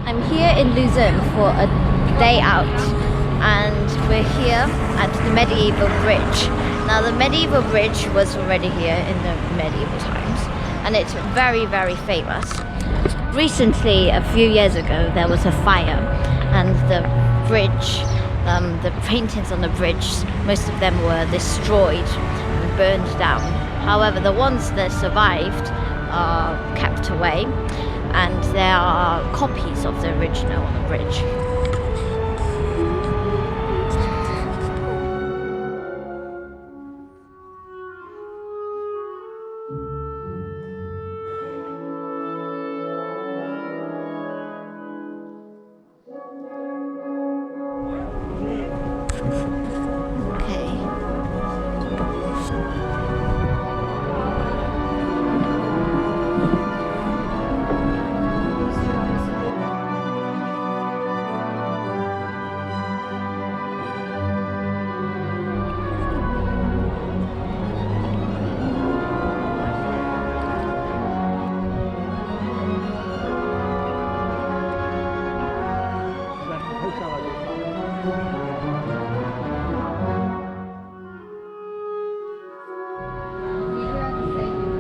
I'm here in Luzern for a day out, and we're here at the medieval bridge. Now the medieval bridge was already here in the medieval times, and it's very, very famous. Recently, a few years ago, there was a fire, and the bridge, the paintings on the bridge, most of them were destroyed and burned down. However, the ones that survived are kept away, and there are copies of the original on the bridge.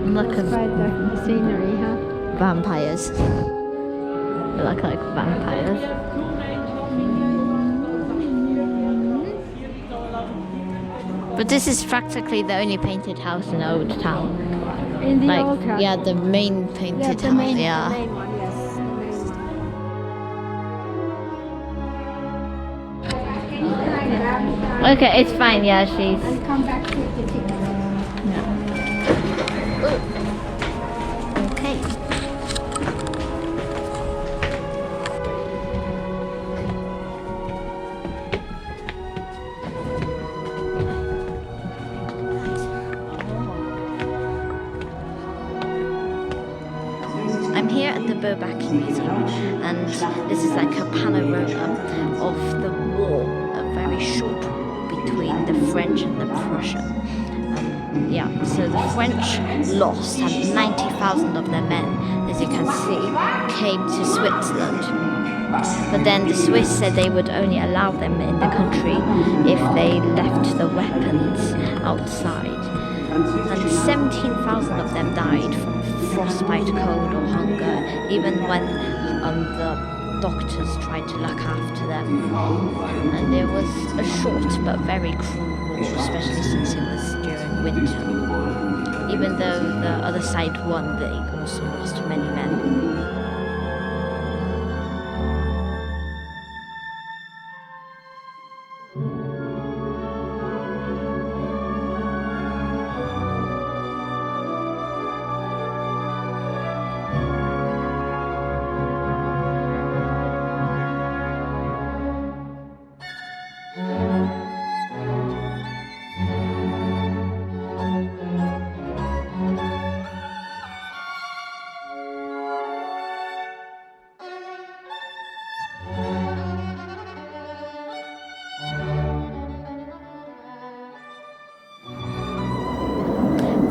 Look at the scenery, huh? Vampires. They look like vampires. But this is practically the only painted house in the old town. In the old town? Yeah, the main painted house. The main one, yes. Okay, it's fine. Yeah, she's. And come back to the ticket. Okay. I'm here at the Bourbaki Museum, and this is like a panorama of the war, a very short war between the French and the Prussian. Yeah, so the French lost, and 90,000 of their men, as you can see, came to Switzerland. But then the Swiss said they would only allow them in the country if they left the weapons outside. And 17,000 of them died from frostbite, cold or hunger, even when the doctors tried to look after them. And it was a short but very cruel war, especially since it was during winter. Even though the other side won, they also lost many men.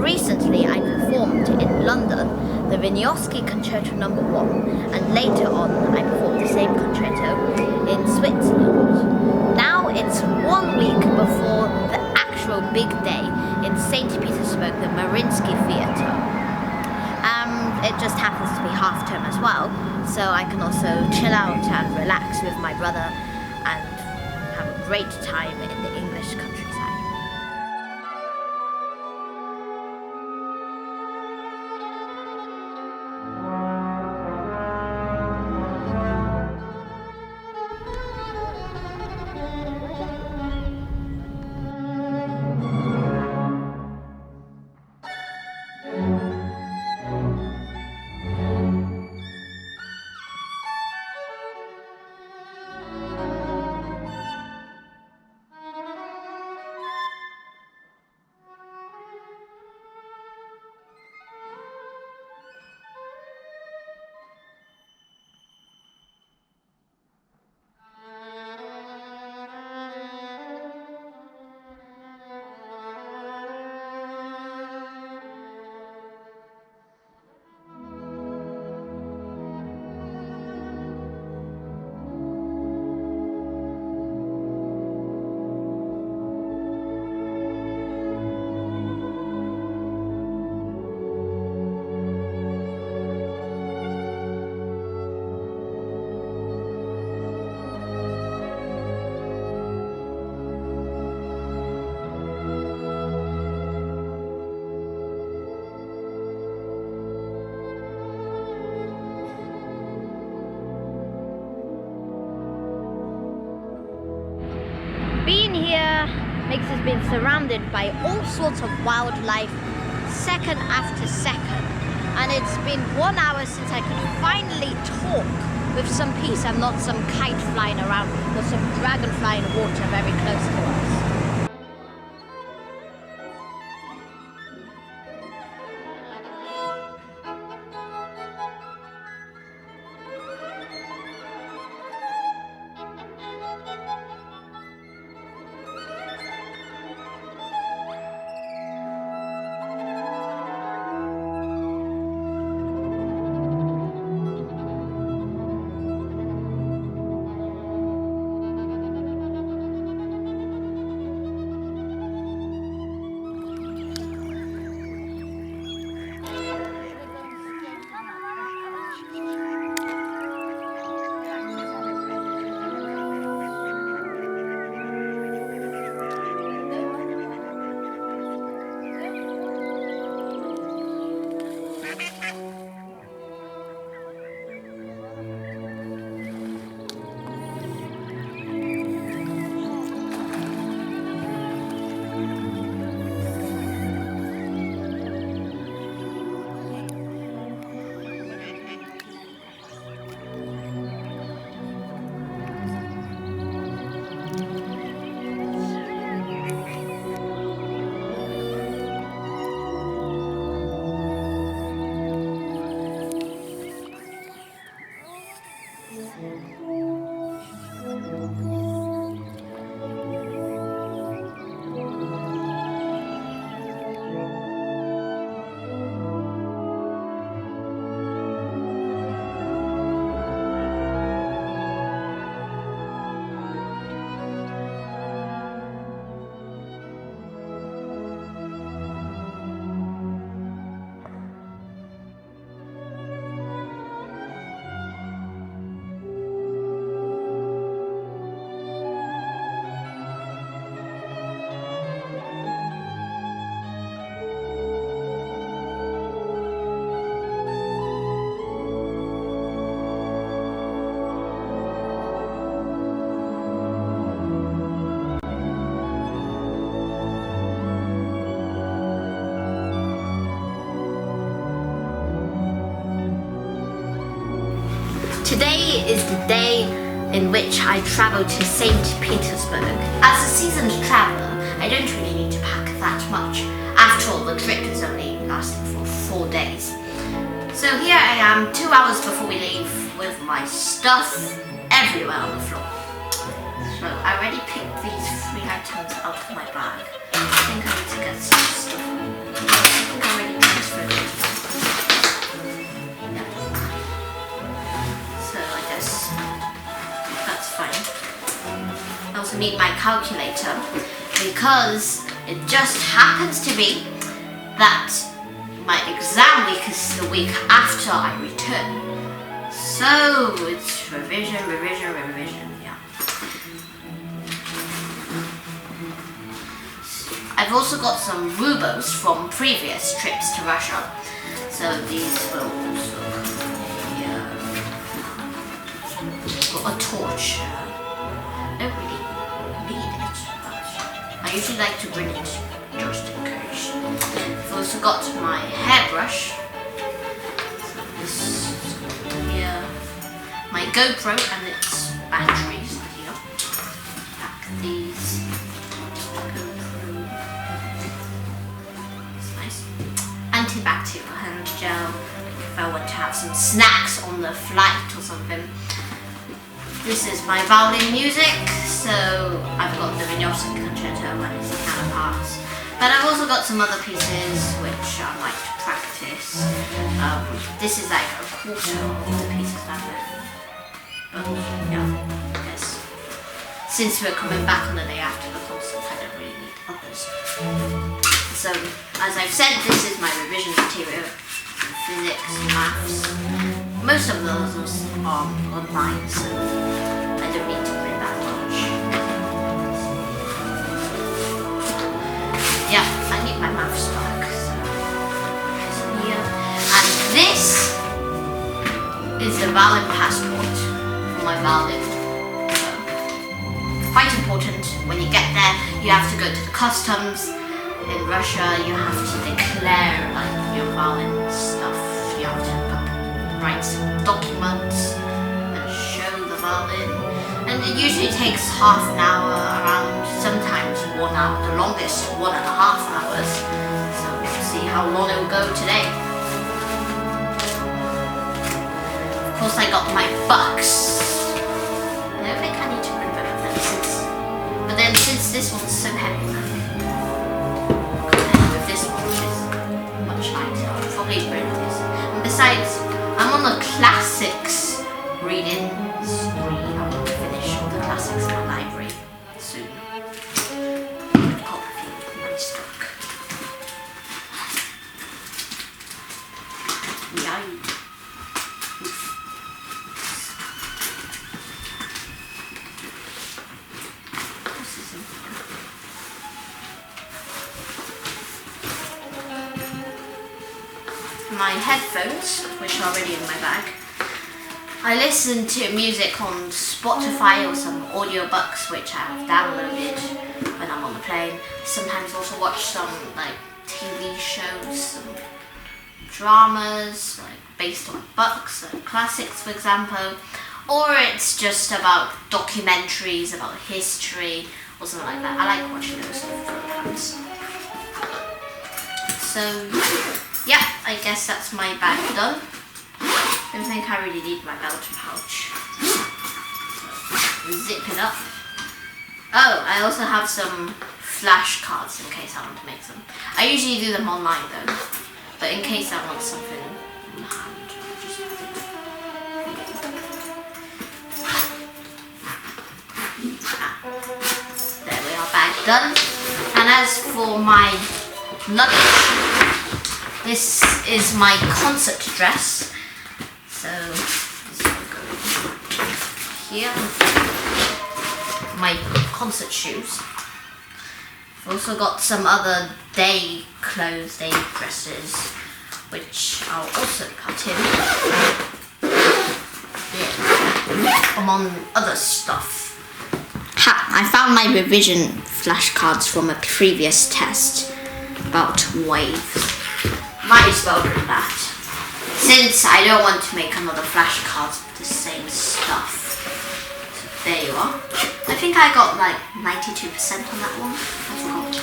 Recently, I performed in London the Wieniawski Concerto No. 1, and later on I performed the same concerto in Switzerland. Now it's 1 week before the actual big day in St. Petersburg, the Mariinsky Theatre. It just happens to be half term as well, so I can also chill out and relax with my brother and have a great time in the English countryside. makes us being surrounded by all sorts of wildlife second after second. And it's been 1 hour since I could finally talk with some peace and not some kite flying around or some dragonfly in water very close to us. Today is the day in which I travel to St. Petersburg. As a seasoned traveller, I don't really need to pack that much. After all, the trip is only lasting for 4 days. So here I am, 2 hours before we leave, with my stuff everywhere on the floor. So I already picked these 3 items out of my bag. I think I need to get some stuff. I think I already transferred it. That's fine. I also need my calculator because it just happens to be that my exam week is the week after I return. So it's revision, yeah. I've also got some rubles from previous trips to Russia. So these will also got a torch. I don't really need it, but I usually like to bring it just in case. I've also got my hairbrush. So this here. My GoPro and its batteries here. Pack these. GoPro. It's nice. Antibacterial hand gel. If I want to have some snacks on the flight or something. This is my violin music, so I've got the Wieniawski Concerto and its counterparts. But I've also got some other pieces which I like to practice. This is like a quarter of the pieces I've learned. But yeah, I guess since we're coming back on the day after the concert, I don't really need others. So, as I've said, this is my revision material. Physics, maths. Most of those are online, so I don't need to bring that much. Yeah, I need my maths back. So here. And this is the violin passport for my violin. So, quite important when you get there. You you have to go to the customs. In Russia, you have to declare like your violin stuff. You have to write some documents and show the violin. And it usually takes half an hour, around sometimes 1 hour, the longest 1.5 hours. So we'll see how long it will go today. Of course, I got my bucks. I don't think I need to remember them but then since this one's so heavy, compared with this one, which is much lighter, I'll probably bring this. And besides, I'm on the classics reading spree. I want to finish all the classics in my library soon. I've got a few in my stock. Yay. My headphones, which are already in my bag. I listen to music on Spotify or some audiobooks which I have downloaded when I'm on the plane. Sometimes also watch some like TV shows, some dramas like based on books, like classics for example, or it's just about documentaries about history or something like that. I like watching those sort of programs. So yeah, I guess that's my bag done. Don't think I really need my belt pouch. So, zip it up. Oh, I also have some flashcards in case I want to make them. I usually do them online though, but in case I want something in hand, I'll just have it. There we are, bag done. And as for my luggage, this is my concert dress. So this will go here. My concert shoes. I've also got some other day clothes, day dresses, which I'll also put in. Yeah. Among other stuff. Ha! I found my revision flashcards from a previous test about waves. Might as well do that, since I don't want to make another flashcards with the same stuff. So there you are. I think I got like 92% on that one. I forgot.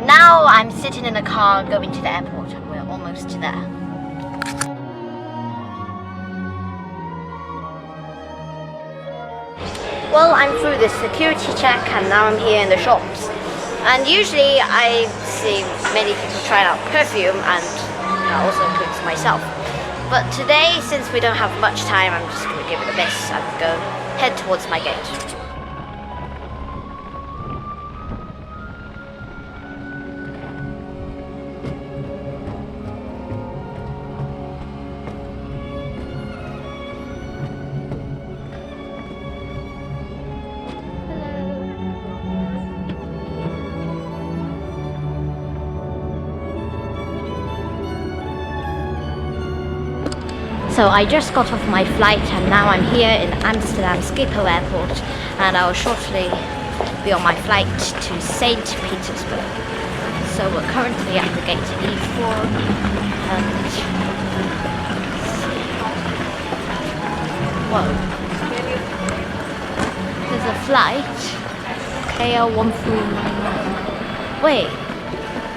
Now I'm sitting in a car going to the airport and we're almost there. Well, I'm through the security check and now I'm here in the shops. And usually I see many people trying out perfume, and that also includes myself. But today, since we don't have much time, I'm just going to give it a miss and go head towards my gate. So I just got off my flight and now I'm here in Amsterdam Schiphol Airport, and I'll shortly be on my flight to St. Petersburg. So we're currently at the gate E4 and whoa, there's a flight KL1399. Wait,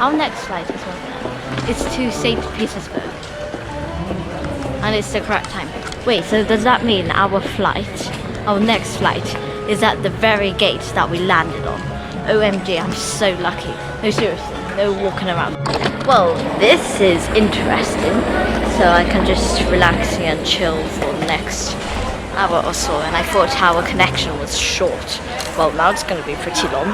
our next flight is what? It's to St. Petersburg. And it's the correct time. Wait, so does that mean our next flight, is at the very gate that we landed on? OMG, I'm so lucky. No, seriously, no walking around. Well, this is interesting. So I can just relax here and chill for the next hour or so. And I thought our connection was short. Well, now it's going to be pretty long.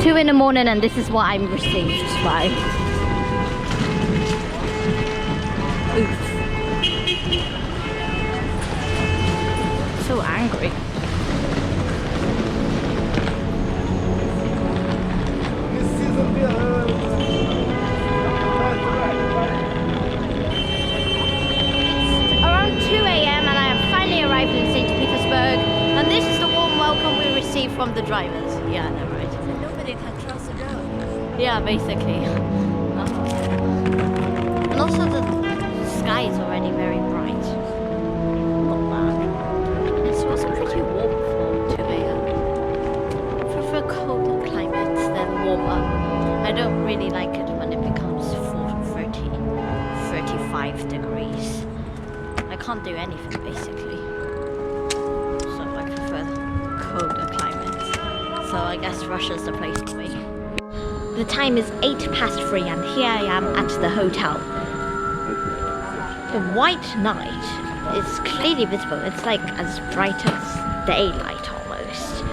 2 in the morning and this is what I'm received by. Oof. So angry. Around 2 a.m. and I have finally arrived in St. Petersburg, and this is the warm welcome we received from the drivers. Yeah, I know, right? So nobody can cross the road. Yeah, basically. And also the sky is already very bright. Not bad. It's also pretty warm for 2 a.m. I prefer colder climates than warmer. I don't really like it when it becomes 30, 35 degrees. I can't do anything basically. So I prefer colder climates. So I guess Russia's the place to be. The time is 3:08 and here I am at the hotel. The white night is clearly visible. It's like as bright as daylight almost.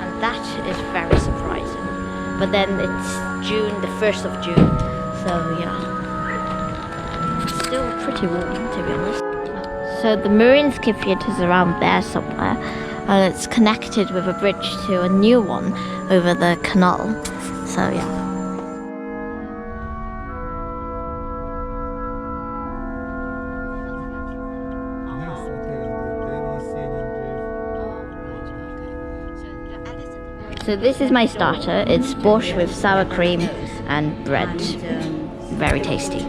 And that is very surprising. But then it's June, the 1st of June. So yeah. It's still pretty warm to be honest. So the Mariinsky Theatre is around there somewhere. And it's connected with a bridge to a new one over the canal. So yeah. So this is my starter. It's borscht with sour cream and bread. Very tasty.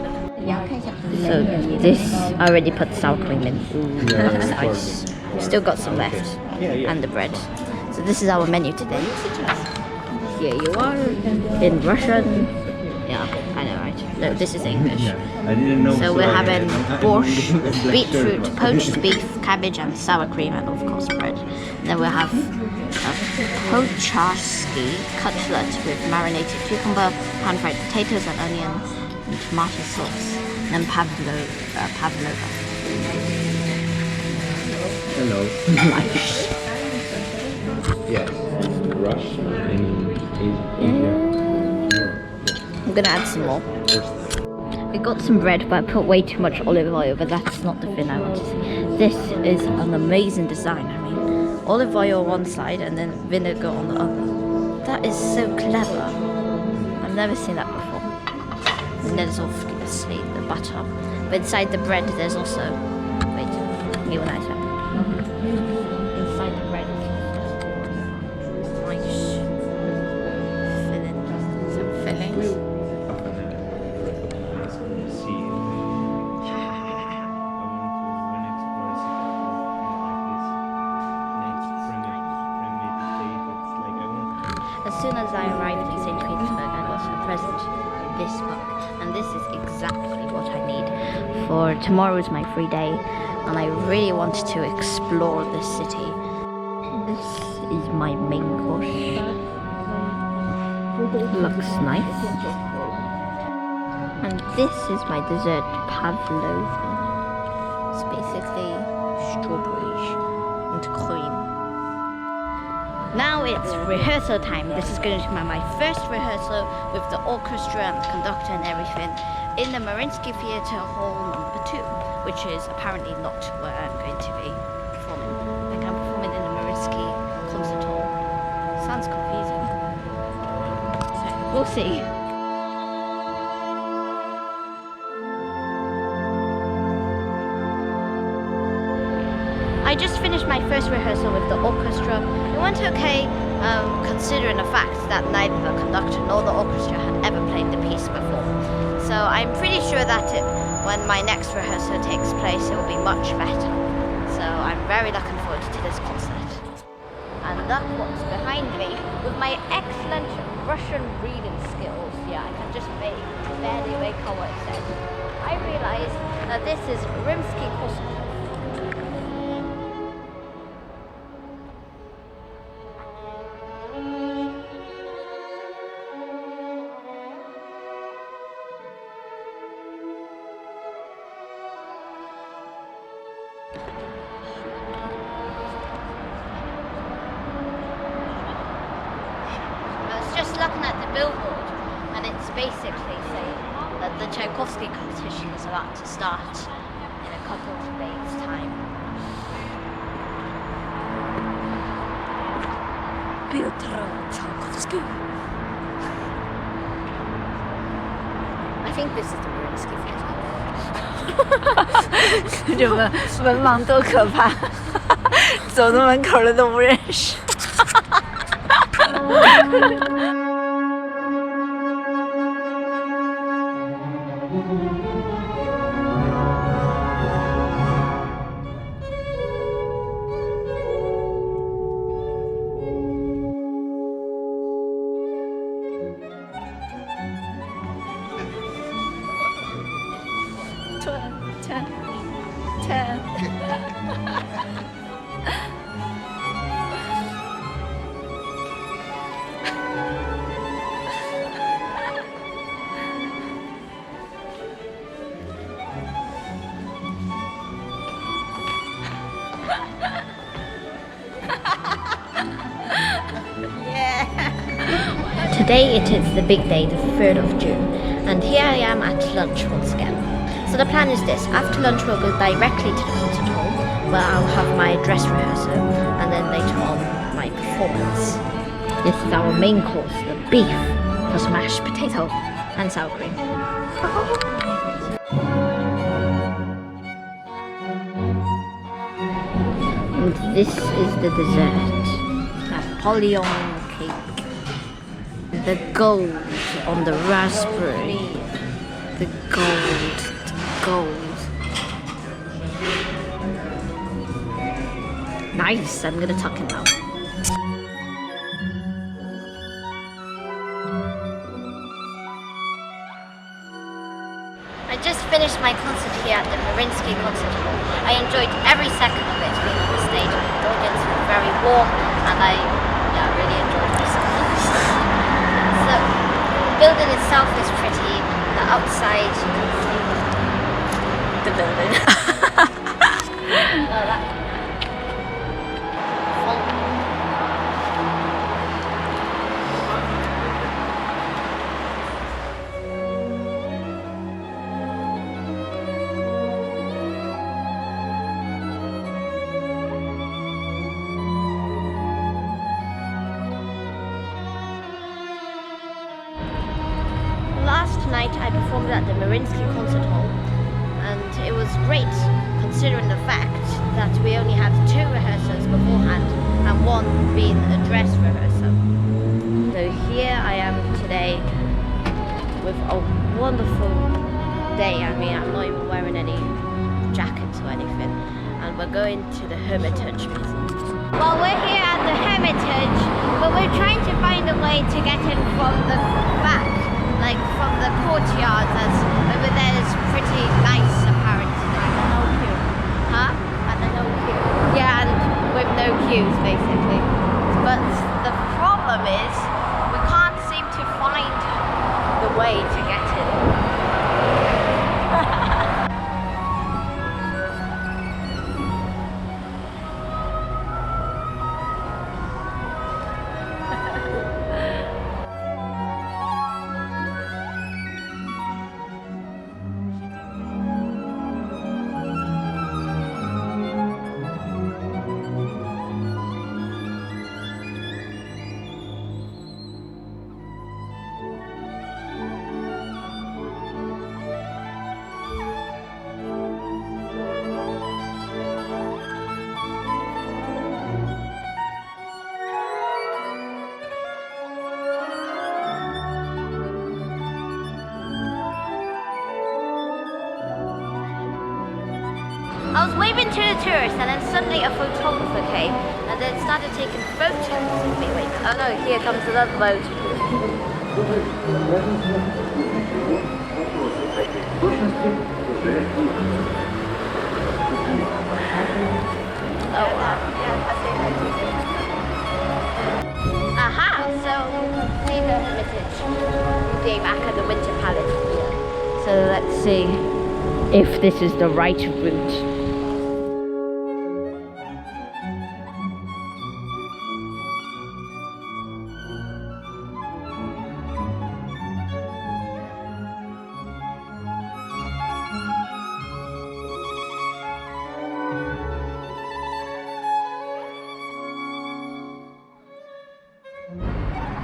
So this, I already put sour cream in. That's nice. Still got some left. And the bread. So this is our menu today. Here you are. In Russian. Yeah, I know, right? No, this is English. I didn't know. So we're having borscht, beetroot, poached beef, cabbage and sour cream and of course bread. Then we'll have a pocharsky cutlet with marinated cucumber, pan-fried potatoes and onion and tomato sauce. And then pavlova. Hello. Yes. Russia in Asia. I'm gonna add some more. We got some bread, but I put way too much olive oil, but that's not the thing I want to see. This is an amazing design. I mean, olive oil on one side and then vinegar on the other. That is so clever. I've never seen that before. And there's obviously the butter. But inside the bread, there's also, wait, give a nice one. Inside the bread is nice filling, some fillings. As soon as I arrived in St. Petersburg, I got a present, this book, and this is exactly what I need for tomorrow is my free day, and I really want to explore this city. This is my main course. Looks nice. And this is my dessert, pavlova. It's basically strawberries and cream. Now it's rehearsal time. This is going to be my first rehearsal with the orchestra and the conductor and everything in the Mariinsky Theatre Hall #2, which is apparently not where I'm going to be performing. Like I'm performing in the Mariinsky Concert Hall. Sounds confusing. So we'll see. I just finished my first rehearsal with the orchestra. It went okay, considering the fact that neither the conductor nor the orchestra had ever played the piece before. So I'm pretty sure that when my next rehearsal takes place, it will be much better. So I'm very looking forward to this concert. And look what's behind me. With my excellent Russian reading skills, yeah, I can just barely make out what it says. I realized that this is Mariinsky Concert Hall. just looking at the billboard, and it's basically saying that the Tchaikovsky competition is about to start in a couple of days' time. Piotr Tchaikovsky. I think this is the Mariinsky Theatre Concert. 这文盲多可怕，走到门口了都不认识。Today it is the big day, the 3rd of June, and here I am at lunch once again. So the plan is this: after lunch we'll go directly to the concert hall, where I'll have my dress rehearsal, and then later on my performance. This is our main course, the beef plus mashed potato and sour cream. And this is the dessert, Napoleon cake. The gold on the raspberry. The gold. Nice, I'm gonna tuck it now. I just finished my concert here at the Mariinsky Concert Hall. I enjoyed every second of it being on the stage. The audience was very warm and I really enjoyed myself. So, the building itself is pretty. The outside, the building. Last night I performed at the Mariinsky Concert Hall, and it was great considering the fact that we only had 2 rehearsals beforehand and one being a dress rehearsal. So here I am today with a wonderful day. I mean, I'm not even wearing any jackets or anything, and we're going to the Hermitage Museum. Well, we're here at the Hermitage, but we're trying to find a way to get in from the back. Like from the courtyard, as over there is pretty nice apparently. No queue. Huh? And no queue. Yeah, and with no queues basically. But the problem is we can't seem to find the way to get in. I was waving to the tourists and then suddenly a photographer came and then started taking photos of me. Wait, oh no, here comes another boat. Oh wow. Aha, so see the Hermitage day back at the Winter Palace. So let's see if this is the right route.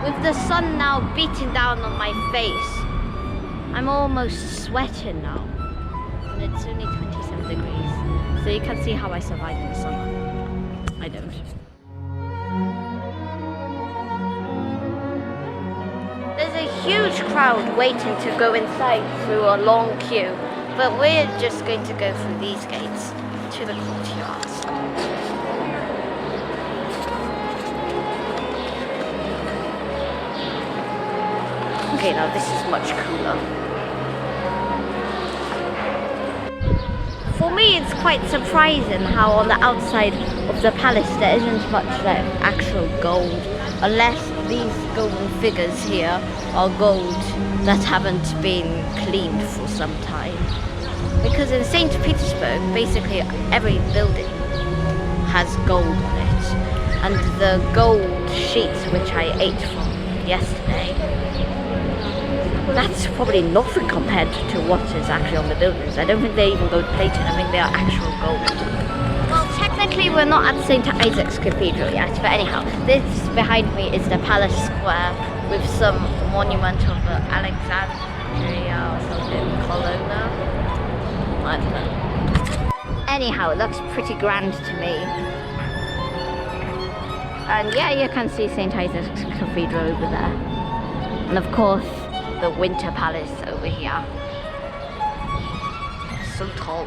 with the sun now beating down on my face, I'm almost sweating now. And it's only 27 degrees. So you can see how I survive in the summer. I don't. There's a huge crowd waiting to go inside through a long queue, but we're just going to go through these gates to the courtyards. Okay, now this is much cooler. For me, it's quite surprising how on the outside of the palace there isn't much like actual gold, unless these golden figures here are gold that haven't been cleaned for some time. Because in St. Petersburg, basically every building has gold on it, and the gold sheets which I ate from yesterday, that's probably nothing compared to what is actually on the buildings. I don't think they're even gold plated, I think they are actual gold. Well, technically we're not at St. Isaac's Cathedral yet, but anyhow, this behind me is the Palace Square with some monument of Alexandria or something, Colonna. I don't know. Anyhow, it looks pretty grand to me. And yeah, you can see St. Isaac's Cathedral over there. And of course, the Winter Palace over here. So tall.